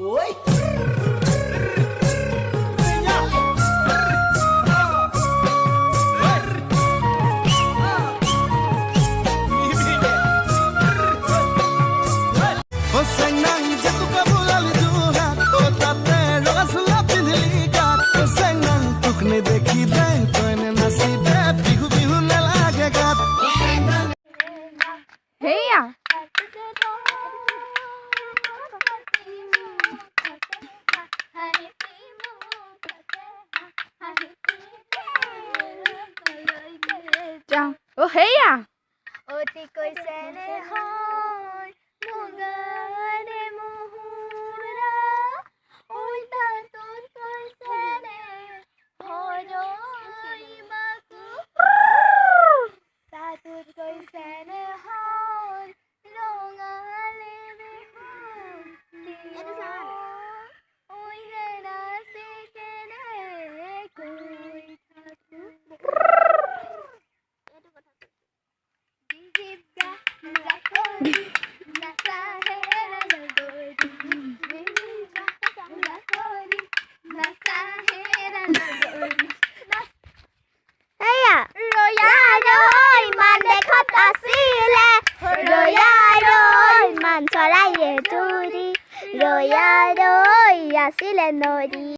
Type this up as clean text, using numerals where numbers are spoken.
Ôi. देखी दे तोने नसीबे बिहु बिहु न लागे गात हेया जा ओ हेया অতি কৈছেনে হয় মুগাৰে মুহুৰা উল্টা তোৰ কৈছেনে হৰই মাকু তাতুত কৈছেনে হয় ৰঙালে বিহুন ওইৰে নাচি কেনে কৈ থাকো Roya roy, asile nori.